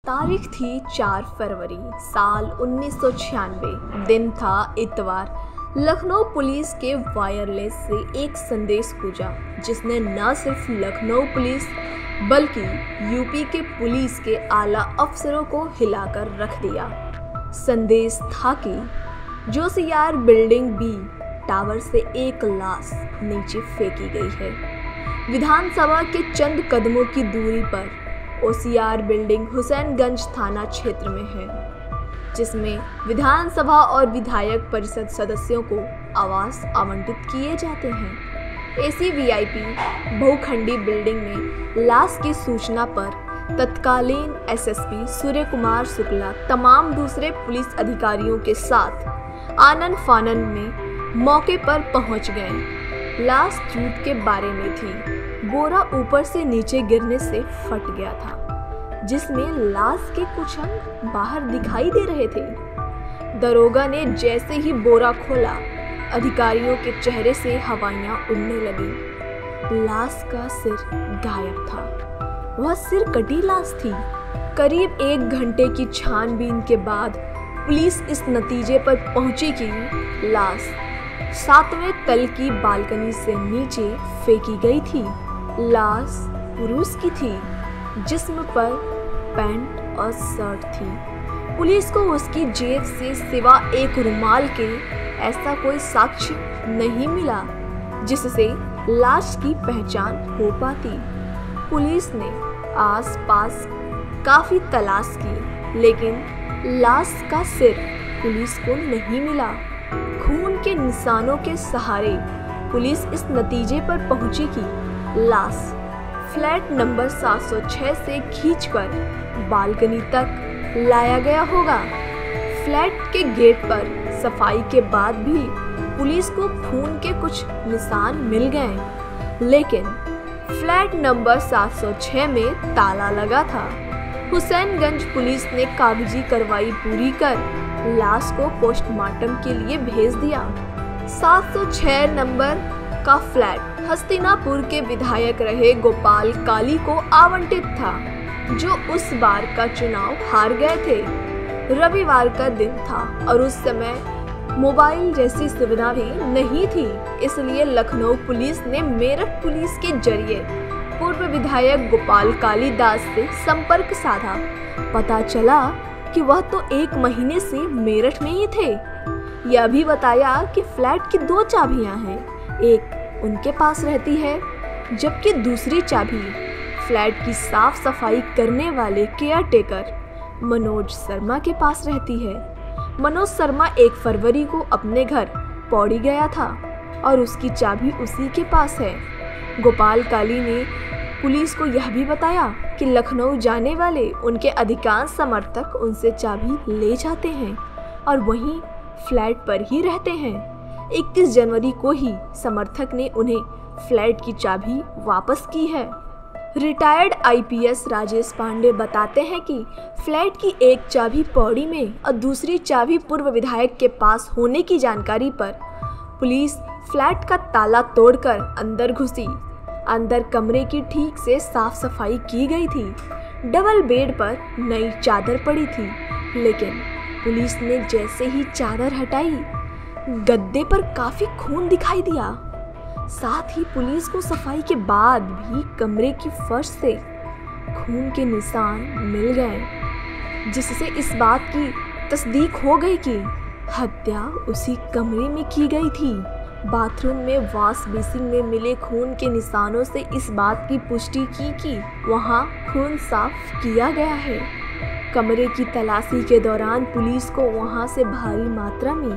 तारीख थी 4 फरवरी साल 1996। दिन था इतवार। लखनऊ पुलिस के वायरलेस से एक संदेश गूंजा जिसने न सिर्फ लखनऊ पुलिस बल्कि यूपी के पुलिस के आला अफसरों को हिलाकर रख दिया। संदेश था कि जोशियार बिल्डिंग बी टावर से एक लाश नीचे फेंकी गई है। विधानसभा के चंद कदमों की दूरी पर ओसियार बिल्डिंग हुसैनगंज थाना क्षेत्र में है, जिसमें विधानसभा और विधायक परिषद सदस्यों को आवास आवंटित किए जाते हैं। एसी वीआईपी बहुखंडी बिल्डिंग में लाश की सूचना पर तत्कालीन एसएसपी सूर्य कुमार शुक्ला तमाम दूसरे पुलिस अधिकारियों के साथ आनन फानन में मौके पर पहुंच गए। लाश जूट के बारे में थी। बोरा ऊपर से नीचे गिरने से फट गया था, जिसमें लाश के कुछ अंग बाहर दिखाई दे रहे थे। दरोगा ने जैसे ही बोरा खोला, अधिकारियों के चेहरे से हवाइयां उड़ने लगी। लाश का सिर गायब था। वह सिर कटी लाश थी। करीब 1 घंटे की छानबीन के बाद पुलिस इस नतीजे पर पहुंची कि लाश 7वें तल की बालकनी से नीचे फेंकी गई थी। लाश पुरुष की थी, जिस्म पर पैंट और शर्ट थी। पुलिस को उसकी जेब से सिवा एक रुमाल के ऐसा कोई साक्ष्य नहीं मिला जिससे लाश की पहचान हो पाती। पुलिस ने आसपास काफी तलाश की, लेकिन लाश का सिर पुलिस को नहीं मिला। खून के निशानों के सहारे पुलिस इस नतीजे पर पहुंची कि लाश फ्लैट नंबर 706 से खींचकर बालकनी तक लाया गया होगा। फ्लैट के गेट पर सफाई के बाद भी पुलिस को खून के कुछ निशान मिल गए, लेकिन फ्लैट नंबर 706 में ताला लगा था। हुसैनगंज पुलिस ने कागजी कार्रवाई पूरी कर लाश को पोस्टमार्टम के लिए भेज दिया। 706 नंबर का फ्लैट हस्तिनापुर के विधायक रहे गोपाल काली को आवंटित था, जो उस बार का चुनाव हार गए थे। रविवार का दिन था और उस समय मोबाइल जैसी सुविधा भी नहीं थी, इसलिए लखनऊ पुलिस ने मेरठ पुलिस के जरिए पूर्व विधायक गोपाल कालीदास से संपर्क साधा। पता चला कि वह तो 1 महीने से मेरठ में ही थे। यह भी बताया कि फ्लैट की 2 चाबियां हैं, एक उनके पास रहती है, जबकि दूसरी चाबी फ्लैट की साफ सफाई करने वाले केयरटेकर मनोज शर्मा के पास रहती है। मनोज शर्मा 1 फरवरी को अपने घर पौड़ी गया था और उसकी चाबी उसी के पास है। गोपाल काली ने पुलिस को यह भी बताया कि लखनऊ जाने वाले उनके अधिकांश समर्थक उनसे चाबी ले जाते हैं और वहीं फ्लैट पर ही रहते हैं। 31 जनवरी को ही समर्थक ने उन्हें फ्लैट की चाबी वापस की है। रिटायर्ड आईपीएस राजेश पांडे बताते हैं कि फ्लैट की एक चाबी पौड़ी में और दूसरी चाबी पूर्व विधायक के पास होने की जानकारी पर पुलिस फ्लैट का ताला तोड़कर अंदर घुसी। अंदर कमरे की ठीक से साफ सफाई की गई थी। डबल बेड पर नई चादर पड़ी थी, लेकिन पुलिस ने जैसे ही चादर हटाई, गद्दे पर काफी खून दिखाई दिया। साथ ही पुलिस को सफाई के बाद भी कमरे की फर्श से खून के निशान मिल गए, जिससे इस बात की तस्दीक हो गई कि हत्या उसी कमरे में की गई थी। बाथरूम में वॉश बेसिन में मिले खून के निशानों से इस बात की पुष्टि की कि वहां खून साफ किया गया है। कमरे की तलाशी के दौरान पुलिस को वहां से भारी मात्रा में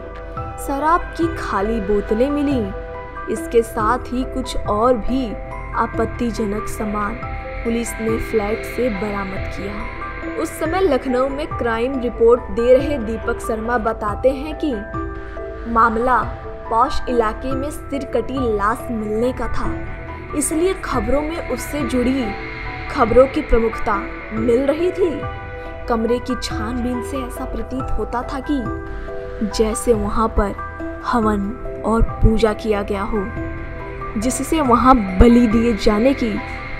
शराब की खाली बोतलें मिली। इसके साथ ही कुछ और भी आपत्तिजनक सामान पुलिस ने फ्लैट से बरामद किया। उस समय लखनऊ में क्राइम रिपोर्ट दे रहे दीपक शर्मा बताते हैं कि मामला पॉश इलाके में सिर कटी लाश मिलने का था, इसलिए खबरों में उससे जुड़ी खबरों की प्रमुखता मिल रही थी। कमरे की छानबीन से ऐसा प्रतीत होता था कि जैसे वहां पर हवन और पूजा किया गया हो, जिससे वहां बलि दिए जाने की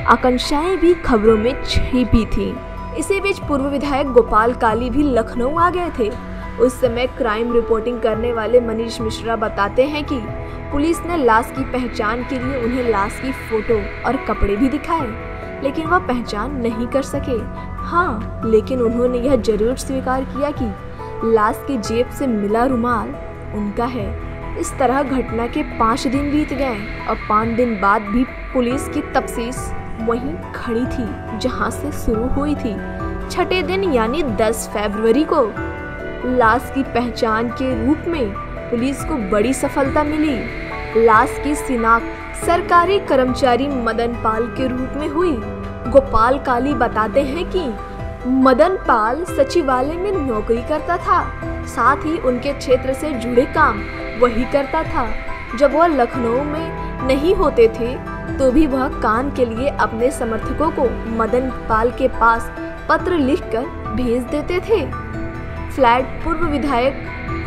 आकांक्षाएं भी खबरों में छिपी थी। इसी बीच पूर्व विधायक गोपाल काली भी लखनऊ आ गए थे। उस समय क्राइम रिपोर्टिंग करने वाले मनीष मिश्रा बताते हैं कि पुलिस ने लाश की पहचान के लिए उन्हें लाश की फोटो और कपड़े भी दिखाए, लेकिन वह पहचान नहीं कर सके। हाँ, लेकिन उन्होंने यह जरूर स्वीकार किया कि लाश की जेब से मिला रुमाल उनका है। इस तरह घटना के 5 दिन बीत गए और 5 दिन बाद भी पुलिस की तफ्तीश वहीं खड़ी थी जहां से शुरू हुई थी। छठे दिन यानी 10 फरवरी को लाश की पहचान के रूप में पुलिस को बड़ी सफलता मिली। लाश की शिनाख्त सरकारी कर्मचारी मदन पाल के रूप में हुई। गोपाल काली बताते हैं कि मदन पाल सचिवालय में नौकरी करता था, साथ ही उनके क्षेत्र से जुड़े काम वही करता था। जब वह लखनऊ में नहीं होते थे तो भी वह काम के लिए अपने समर्थकों को मदन पाल के पास पत्र लिखकर भेज देते थे। फ्लैट पूर्व विधायक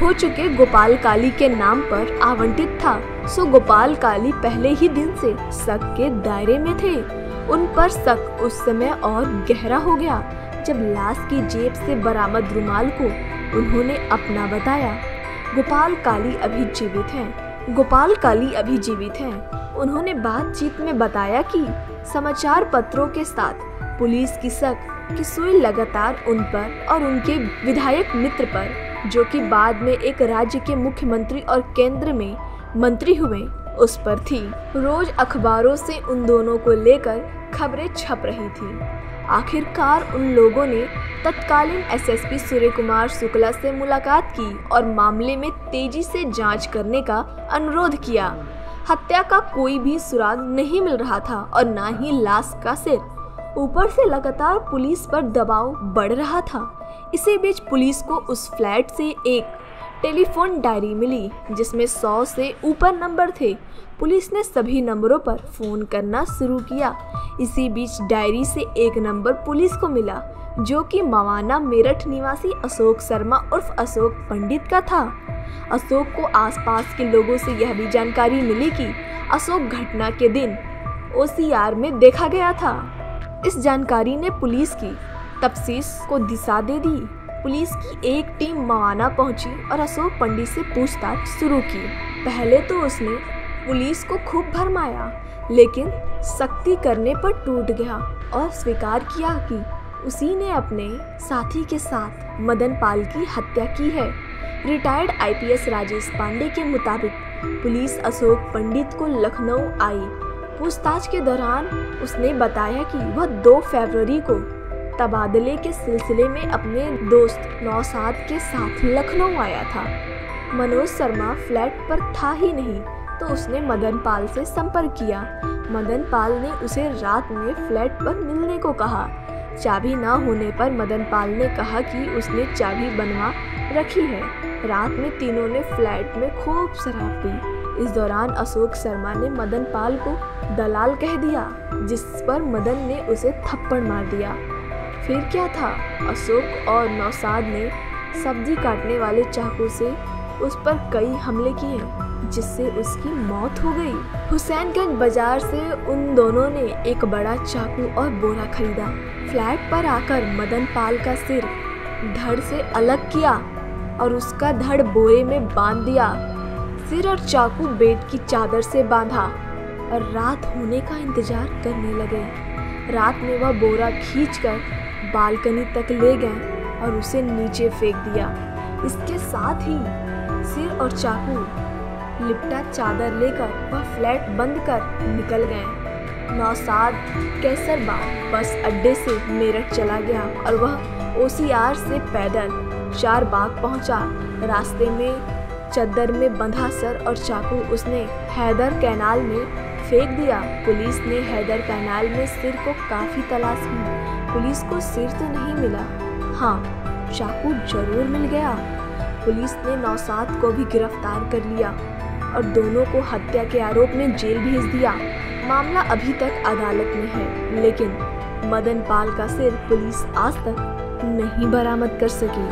हो चुके गोपाल काली के नाम पर आवंटित था, सो गोपाल काली पहले ही दिन से शक के दायरे में थे। उन पर शक उस समय और गहरा हो गया जब लाश की जेब से बरामद रुमाल को उन्होंने अपना बताया। गोपाल काली अभी जीवित हैं। उन्होंने बातचीत में बताया कि समाचार पत्रों के साथ पुलिस की शक की सुई लगातार उन पर और उनके विधायक मित्र पर, जो कि बाद में एक राज्य के मुख्यमंत्री और केंद्र में मंत्री हुए, उस पर थी। रोज अखबारों से उन दोनों को लेकर खबरें छप रही थी। आखिरकार उन लोगों ने तत्कालीन एसएसपी सूर्य कुमार शुक्ला से मुलाकात की और मामले में तेजी से जांच करने का अनुरोध किया। हत्या का कोई भी सुराग नहीं मिल रहा था और न ही लाश का सिर। ऊपर से लगातार पुलिस पर दबाव बढ़ रहा था। इसी बीच पुलिस को उस फ्लैट से एक टेलीफोन डायरी मिली जिसमें 100 से ऊपर नंबर थे। पुलिस ने सभी नंबरों पर फोन करना शुरू किया। इसी बीच डायरी से एक नंबर पुलिस को मिला जो कि मवाना मेरठ निवासी अशोक शर्मा उर्फ अशोक पंडित का था। अशोक को आसपास के लोगों से यह भी जानकारी मिली कि अशोक घटना के दिन ओसीआर में देखा गया था। इस जानकारी ने पुलिस की तफ्तीश को दिशा दे दी। पुलिस की एक टीम मवाना पहुंची और अशोक पंडित से पूछताछ शुरू की। पहले तो उसने पुलिस को खूब भरमाया, लेकिन सख्ती करने पर टूट गया और स्वीकार किया कि उसी ने अपने साथी के साथ मदन पाल की हत्या की है। रिटायर्ड आईपीएस राजेश पांडे के मुताबिक पुलिस अशोक पंडित को लखनऊ आई। पूछताछ के दौरान उसने बताया कि वह 2 फरवरी को तबादले के सिलसिले में अपने दोस्त नौशाद के साथ लखनऊ आया था। मनोज शर्मा फ्लैट पर था ही नहीं तो उसने मदन पाल से संपर्क किया। मदन पाल ने उसे रात में फ्लैट पर मिलने को कहा। चाबी न होने पर मदन पाल ने कहा कि उसने चाबी बनवा रखी है। रात में तीनों ने फ्लैट में खूब शराब पी। इस दौरान अशोक शर्मा ने मदन पाल को दलाल कह दिया, जिस पर मदन ने उसे थप्पड़ मार दिया। फिर क्या था, अशोक और नौशाद ने सब्जी काटने वाले चाकू से उस पर कई हमले किए, जिससे उसकी मौत हो गई। हुसैनगंज बाजार से उन दोनों ने एक बड़ा चाकू और बोरा खरीदा। फ्लैट पर आकर मदन पाल का सिर धड़ से अलग किया और उसका धड़ बोरे में बांध दिया। सिर और चाकू बेड की चादर से बांधा और रात होने का इंतजार करने लगे। रात में वह बोरा खींचकर बालकनी तक ले गए और उसे नीचे फेंक दिया। इसके साथ ही सिर और चाकू लिपटा चादर लेकर वह फ्लैट बंद कर निकल गए। नौशाद कैसरबाग बस अड्डे से मेरठ चला गया और वह ओसीआर से पैदल 4 बाग पहुंचा। रास्ते में चद्दर में बंधा सर और चाकू उसने हैदर कैनाल में फेंक दिया। पुलिस ने हैदर कैनाल में सिर को काफ़ी तलाश की। पुलिस को सिर तो नहीं मिला, हाँ चाकू जरूर मिल गया। पुलिस ने नौशाद को भी गिरफ्तार कर लिया और दोनों को हत्या के आरोप में जेल भेज दिया। मामला अभी तक अदालत में है, लेकिन मदन पाल का सिर पुलिस आज तक नहीं बरामद कर सकी।